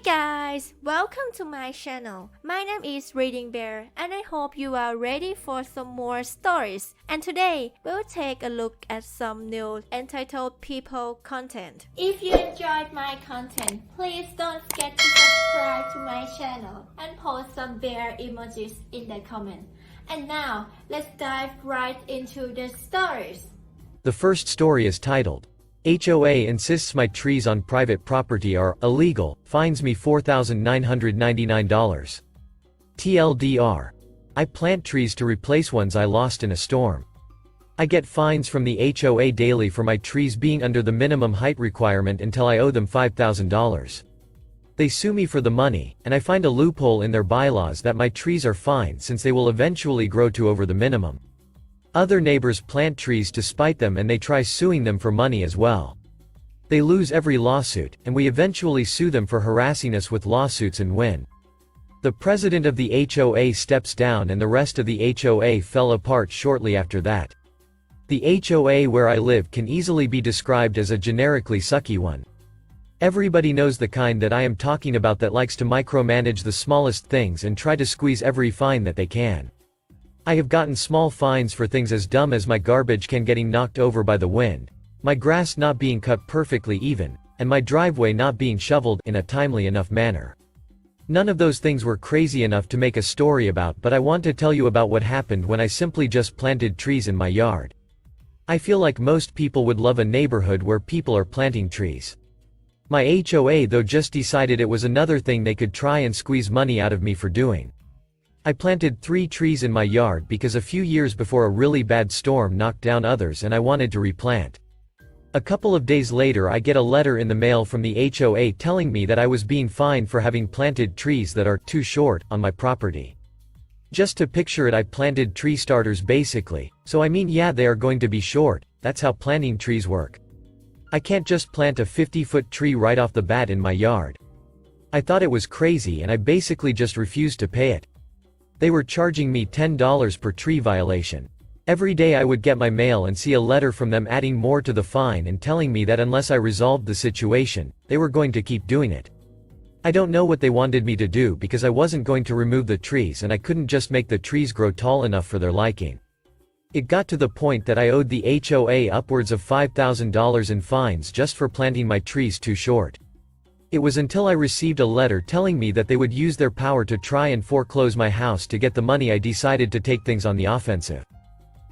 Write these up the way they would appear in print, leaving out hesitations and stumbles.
guys, welcome to my channel. My name is ReadingBear and I hope you are ready for some more stories. And today, we'll take a look at some new entitled people content. If you enjoyed my content, please don't forget to subscribe to my channel and post some bear emojis in the comment. And now, let's dive right into the stories. The first story is titled, HOA insists my trees on private property are illegal, fines me $4,999. TLDR. I plant trees to replace ones I lost in a storm. I get fines from the HOA daily for my trees being under the minimum height requirement until I owe them $5,000. They sue me for the money, and I find a loophole in their bylaws that my trees are fine since they will eventually grow to over the minimum. Other neighbors plant trees to spite them and they try suing them for money as well. They lose every lawsuit, and we eventually sue them for harassing us with lawsuits and win. The president of the HOA steps down and the rest of the HOA fell apart shortly after that. The HOA where I live can easily be described as a generically sucky one. Everybody knows the kind that I am talking about that likes to micromanage the smallest things and try to squeeze every fine that they can. I have gotten small fines for things as dumb as my garbage can getting knocked over by the wind, my grass not being cut perfectly even, and my driveway not being shoveled in a timely enough manner. None of those things were crazy enough to make a story about, but I want to tell you about what happened when I simply just planted trees in my yard. I feel like most people would love a neighborhood where people are planting trees. My HOA though just decided it was another thing they could try and squeeze money out of me for doing. I planted 3 trees in my yard because a few years before a really bad storm knocked down others and I wanted to replant. A couple of days later I get a letter in the mail from the HOA telling me that I was being fined for having planted trees that are too short on my property. Just to picture it, I planted tree starters basically, so I mean yeah, they are going to be short, that's how planting trees work. I can't just plant a 50-foot tree right off the bat in my yard. I thought it was crazy and I basically just refused to pay it. They were charging me $10 per tree violation. Every day I would get my mail and see a letter from them adding more to the fine and telling me that unless I resolved the situation, they were going to keep doing it. I don't know what they wanted me to do because I wasn't going to remove the trees and I couldn't just make the trees grow tall enough for their liking. It got to the point that I owed the HOA upwards of $5,000 in fines just for planting my trees too short. It was until I received a letter telling me that they would use their power to try and foreclose my house to get the money I decided to take things on the offensive.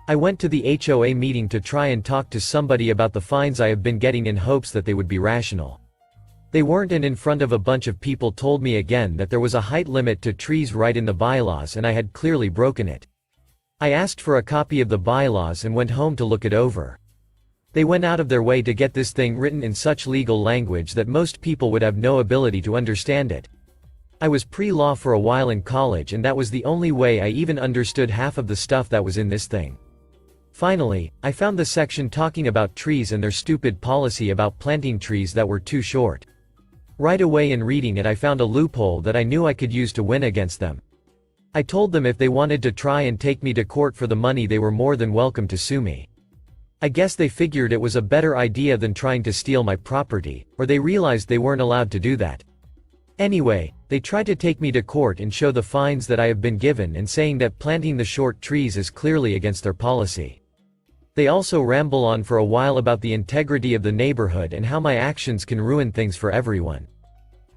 I went to the HOA meeting to try and talk to somebody about the fines I have been getting in hopes that they would be rational. They weren't, and in front of a bunch of people told me again that there was a height limit to trees right in the bylaws and I had clearly broken it. I asked for a copy of the bylaws and went home to look it over. They went out of their way to get this thing written in such legal language that most people would have no ability to understand it. I was pre-law for a while in college and that was the only way I even understood half of the stuff that was in this thing. Finally, I found the section talking about trees and their stupid policy about planting trees that were too short. Right away in reading it I found a loophole that I knew I could use to win against them. I told them if they wanted to try and take me to court for the money they were more than welcome to sue me. I guess they figured it was a better idea than trying to steal my property, or they realized they weren't allowed to do that. Anyway, they tried to take me to court and show the fines that I have been given and saying that planting the short trees is clearly against their policy. They also ramble on for a while about the integrity of the neighborhood and how my actions can ruin things for everyone.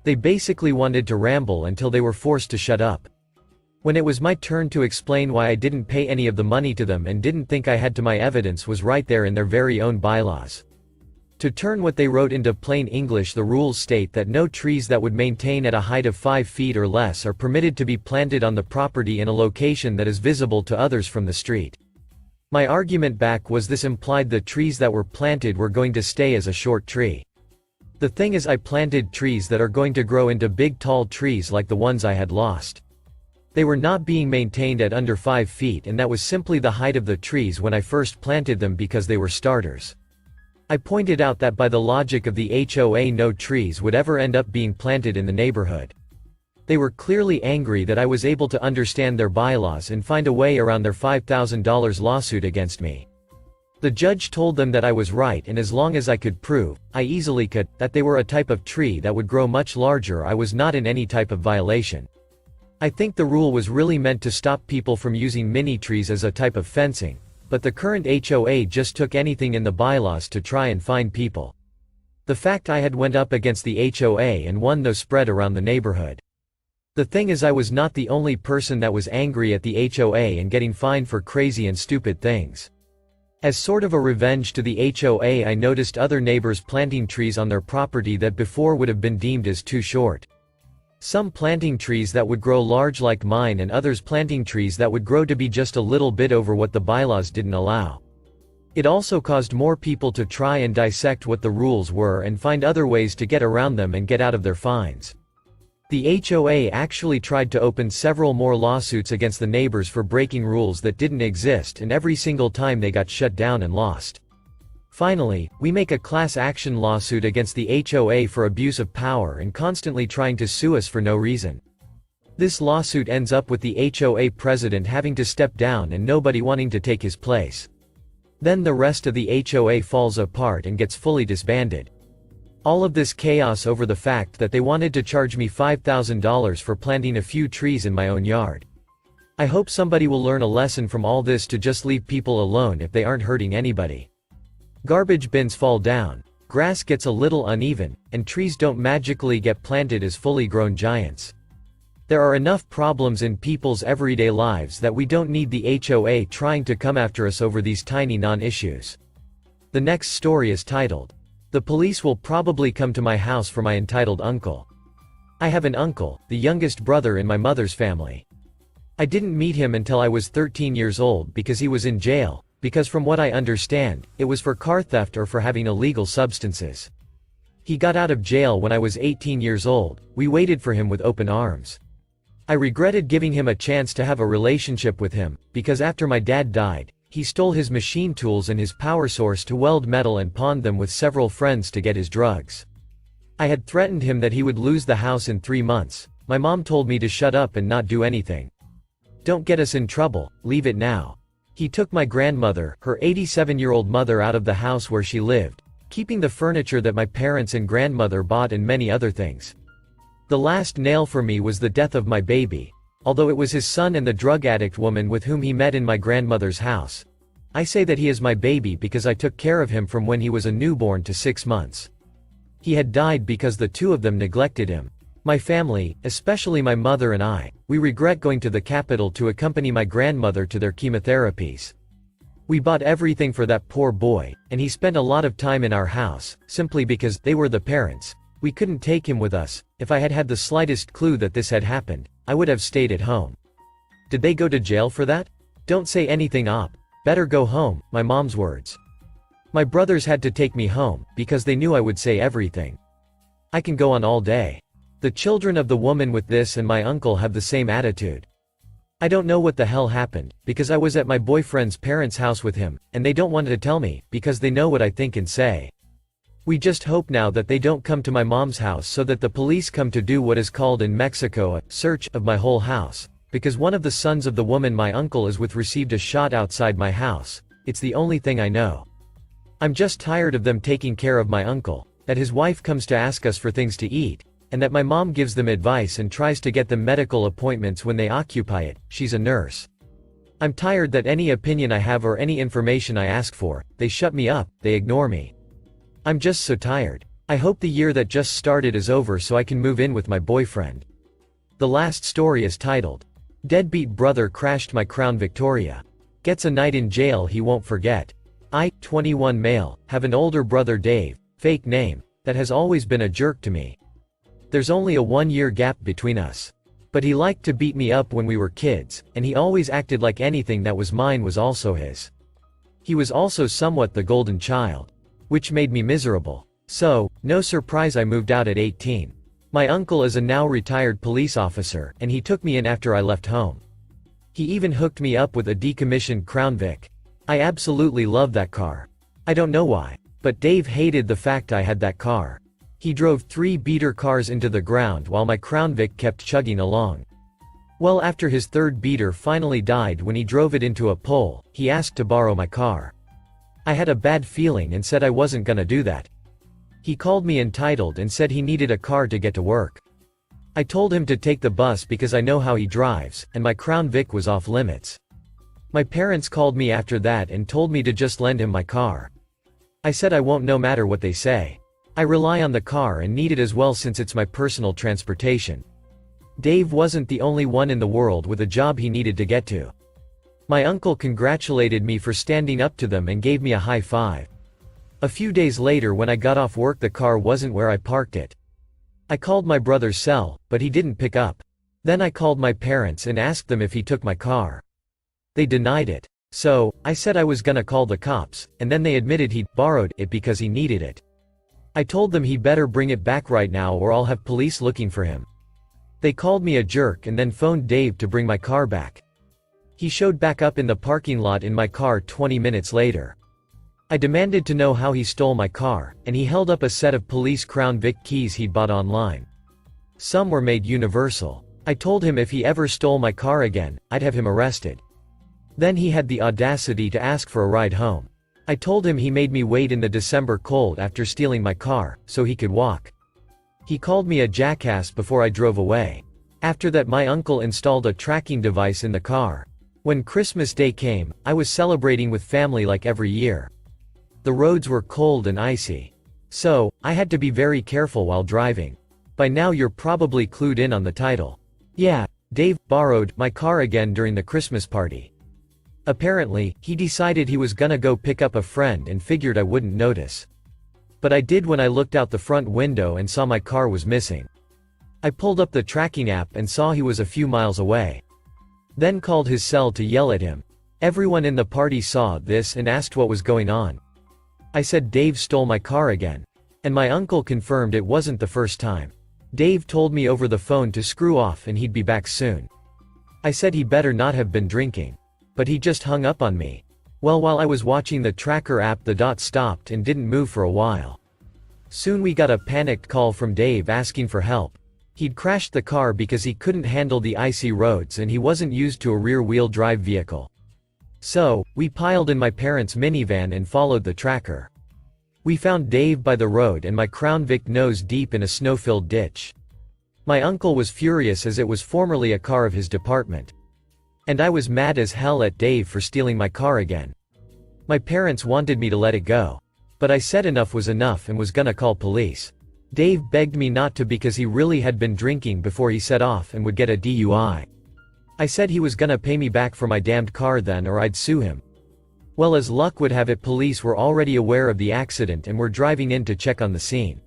They basically wanted to ramble until they were forced to shut up. When it was my turn to explain why I didn't pay any of the money to them and didn't think I had to, my evidence was right there in their very own bylaws. To turn what they wrote into plain English, the rules state that no trees that would maintain at a height of 5 feet or less are permitted to be planted on the property in a location that is visible to others from the street. My argument back was this implied the trees that were planted were going to stay as a short tree. The thing is, I planted trees that are going to grow into big tall trees like the ones I had lost. They were not being maintained at under 5 feet and that was simply the height of the trees when I first planted them because they were starters. I pointed out that by the logic of the HOA no trees would ever end up being planted in the neighborhood. They were clearly angry that I was able to understand their bylaws and find a way around their $5,000 lawsuit against me. The judge told them that I was right, and as long as I could prove, I easily could, that they were a type of tree that would grow much larger, I was not in any type of violation. I think the rule was really meant to stop people from using mini trees as a type of fencing, but the current HOA just took anything in the bylaws to try and fine people. The fact I had went up against the HOA and won though spread around the neighborhood. The thing is, I was not the only person that was angry at the HOA and getting fined for crazy and stupid things. As sort of a revenge to the HOA, I noticed other neighbors planting trees on their property that before would have been deemed as too short. Some planting trees that would grow large like mine, and others planting trees that would grow to be just a little bit over what the bylaws didn't allow. It also caused more people to try and dissect what the rules were and find other ways to get around them and get out of their fines. The HOA actually tried to open several more lawsuits against the neighbors for breaking rules that didn't exist, and every single time they got shut down and lost. Finally, we make a class action lawsuit against the HOA for abuse of power and constantly trying to sue us for no reason. This lawsuit ends up with the HOA president having to step down and nobody wanting to take his place. Then the rest of the HOA falls apart and gets fully disbanded. All of this chaos over the fact that they wanted to charge me $5,000 for planting a few trees in my own yard. I hope somebody will learn a lesson from all this to just leave people alone if they aren't hurting anybody. Garbage bins fall down, grass gets a little uneven, and trees don't magically get planted as fully grown giants. There are enough problems in people's everyday lives that we don't need the HOA trying to come after us over these tiny non-issues. The next story is titled, "The police will probably come to my house for my entitled uncle." I have an uncle, the youngest brother in my mother's family. I didn't meet him until I was 13 years old because he was in jail, because from what I understand, it was for car theft or for having illegal substances. He got out of jail when I was 18 years old. We waited for him with open arms. I regretted giving him a chance to have a relationship with him, because after my dad died, he stole his machine tools and his power source to weld metal and pawned them with several friends to get his drugs. I had threatened him that he would lose the house in 3 months. My mom told me to shut up and not do anything. Don't get us in trouble, leave it now. He took my grandmother, her 87-year-old mother, out of the house where she lived, keeping the furniture that my parents and grandmother bought and many other things. The last nail for me was the death of my baby. Although it was his son and the drug addict woman with whom he met in my grandmother's house. I say that he is my baby because I took care of him from when he was a newborn to 6 months. He had died because the two of them neglected him. My family, especially my mother and I, we regret going to the capital to accompany my grandmother to their chemotherapies. We bought everything for that poor boy, and he spent a lot of time in our house, simply because they were the parents. We couldn't take him with us. If I had had the slightest clue that this had happened, I would have stayed at home. Did they go to jail for that? Don't say anything, op. Better go home, my mom's words. My brothers had to take me home, because they knew I would say everything. I can go on all day. The children of the woman with this and my uncle have the same attitude. I don't know what the hell happened, because I was at my boyfriend's parents' house with him, and they don't want to tell me, because they know what I think and say. We just hope now that they don't come to my mom's house so that the police come to do what is called in Mexico a search of my whole house, because one of the sons of the woman my uncle is with received a shot outside my house. It's the only thing I know. I'm just tired of them taking care of my uncle, that his wife comes to ask us for things to eat, and that my mom gives them advice and tries to get them medical appointments when they occupy it. She's a nurse. I'm tired that any opinion I have or any information I ask for, they shut me up, they ignore me. I'm just so tired. I hope the year that just started is over so I can move in with my boyfriend. The last story is titled, "Deadbeat Brother Crashed My Crown Victoria. Gets a night in jail he won't forget." I, 21 male, have an older brother Dave, fake name, that has always been a jerk to me. There's only a 1-year gap between us. But he liked to beat me up when we were kids, and he always acted like anything that was mine was also his. He was also somewhat the golden child, which made me miserable. So, no surprise I moved out at 18. My uncle is a now retired police officer, and he took me in after I left home. He even hooked me up with a decommissioned Crown Vic. I absolutely love that car. I don't know why, but Dave hated the fact I had that car. He drove 3 beater cars into the ground while my Crown Vic kept chugging along. Well, after his 3rd beater finally died when he drove it into a pole, he asked to borrow my car. I had a bad feeling and said I wasn't gonna do that. He called me entitled and said he needed a car to get to work. I told him to take the bus because I know how he drives, and my Crown Vic was off limits. My parents called me after that and told me to just lend him my car. I said I won't no matter what they say. I rely on the car and need it as well since it's my personal transportation. Dave wasn't the only one in the world with a job he needed to get to. My uncle congratulated me for standing up to them and gave me a high five. A few days later when I got off work the car wasn't where I parked it. I called my brother's cell, but he didn't pick up. Then I called my parents and asked them if he took my car. They denied it. So, I said I was gonna call the cops, and then they admitted he'd borrowed it because he needed it. I told them he better bring it back right now or I'll have police looking for him. They called me a jerk and then phoned Dave to bring my car back. He showed back up in the parking lot in my car 20 minutes later. I demanded to know how he stole my car, and he held up a set of police Crown Vic keys he'd bought online. Some were made universal. I told him if he ever stole my car again, I'd have him arrested. Then he had the audacity to ask for a ride home. I told him he made me wait in the December cold after stealing my car, so he could walk. He called me a jackass before I drove away. After that my uncle installed a tracking device in the car. When Christmas Day came, I was celebrating with family like every year. The roads were cold and icy. So, I had to be very careful while driving. By now you're probably clued in on the title. Yeah, Dave borrowed my car again during the Christmas party. Apparently, he decided he was gonna go pick up a friend and figured I wouldn't notice. But I did when I looked out the front window and saw my car was missing. I pulled up the tracking app and saw he was a few miles away. Then called his cell to yell at him. Everyone in the party saw this and asked what was going on. I said Dave stole my car again. And my uncle confirmed it wasn't the first time. Dave told me over the phone to screw off and he'd be back soon. I said he better not have been drinking. But he just hung up on me. Well, while I was watching the tracker app the dot stopped and didn't move for a while. Soon we got a panicked call from Dave asking for help. He'd crashed the car because he couldn't handle the icy roads and he wasn't used to a rear-wheel drive vehicle. So, we piled in my parents' minivan and followed the tracker. We found Dave by the road and my Crown Vic nose deep in a snow-filled ditch. My uncle was furious as it was formerly a car of his department. And I was mad as hell at Dave for stealing my car again. My parents wanted me to let it go. But I said enough was enough and was gonna call police. Dave begged me not to because he really had been drinking before he set off and would get a DUI. I said he was gonna pay me back for my damned car then or I'd sue him. Well, as luck would have it, police were already aware of the accident and were driving in to check on the scene.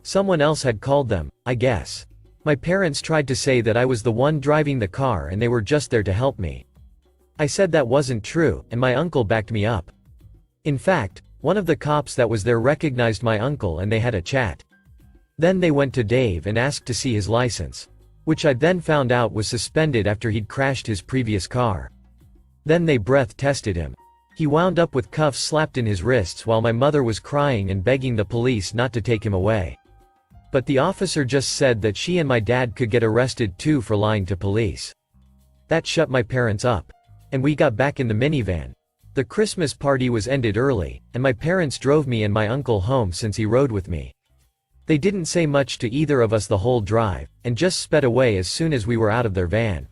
Someone else had called them, I guess. My parents tried to say that I was the one driving the car and they were just there to help me. I said that wasn't true, and my uncle backed me up. In fact, one of the cops that was there recognized my uncle and they had a chat. Then they went to Dave and asked to see his license. Which I then found out was suspended after he'd crashed his previous car. Then they breath tested him. He wound up with cuffs slapped in his wrists while my mother was crying and begging the police not to take him away. But the officer just said that she and my dad could get arrested too for lying to police. That shut my parents up. And we got back in the minivan. The Christmas party was ended early, and my parents drove me and my uncle home since he rode with me. They didn't say much to either of us the whole drive, and just sped away as soon as we were out of their van.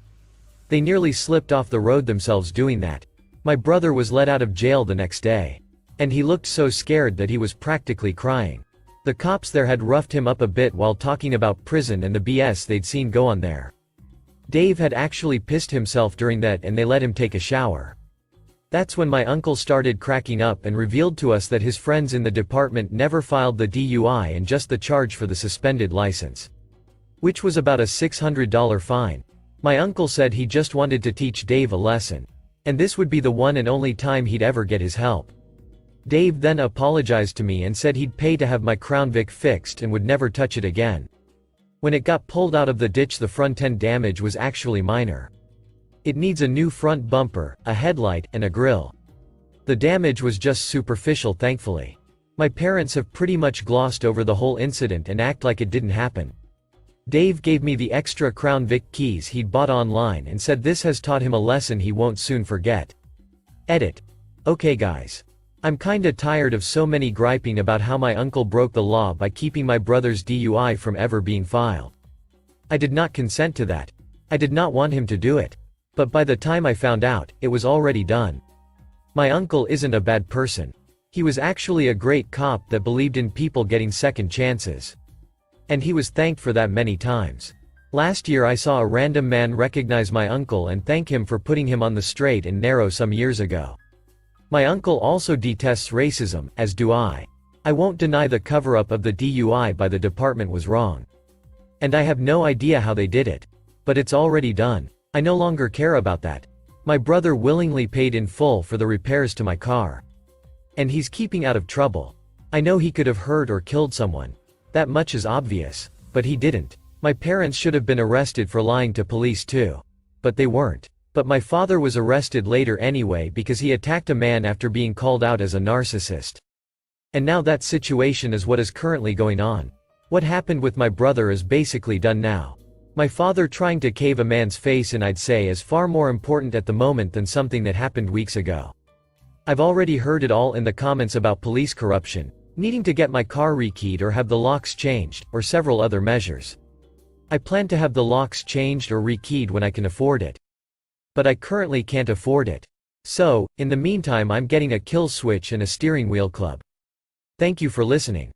They nearly slipped off the road themselves doing that. My brother was let out of jail the next day. And he looked so scared that he was practically crying. The cops there had roughed him up a bit while talking about prison and the BS they'd seen go on there. Dave had actually pissed himself during that and they let him take a shower. That's when my uncle started cracking up and revealed to us that his friends in the department never filed the DUI and just the charge for the suspended license. Which was about a $600 fine. My uncle said he just wanted to teach Dave a lesson. And this would be the one and only time he'd ever get his help. Dave then apologized to me and said he'd pay to have my Crown Vic fixed and would never touch it again. When it got pulled out of the ditch, the front end damage was actually minor. It needs a new front bumper, a headlight, and a grille. The damage was just superficial, thankfully. My parents have pretty much glossed over the whole incident and act like it didn't happen. Dave gave me the extra Crown Vic keys he'd bought online and said this has taught him a lesson he won't soon forget. Edit. Okay guys. I'm kinda tired of so many griping about how my uncle broke the law by keeping my brother's DUI from ever being filed. I did not consent to that. I did not want him to do it. But by the time I found out, it was already done. My uncle isn't a bad person. He was actually a great cop that believed in people getting second chances. And he was thanked for that many times. Last year I saw a random man recognize my uncle and thank him for putting him on the straight and narrow some years ago. My uncle also detests racism, as do I. I won't deny the cover-up of the DUI by the department was wrong. And I have no idea how they did it. But it's already done. I no longer care about that. My brother willingly paid in full for the repairs to my car. And he's keeping out of trouble. I know he could have hurt or killed someone. That much is obvious. But he didn't. My parents should have been arrested for lying to police too. But they weren't. But my father was arrested later anyway because he attacked a man after being called out as a narcissist. And now that situation is what is currently going on. What happened with my brother is basically done now. My father trying to cave a man's face in, I'd say, is far more important at the moment than something that happened weeks ago. I've already heard it all in the comments about police corruption, needing to get my car rekeyed or have the locks changed, or several other measures. I plan to have the locks changed or rekeyed when I can afford it. But I currently can't afford it. So, in the meantime I'm getting a kill switch and a steering wheel club. Thank you for listening.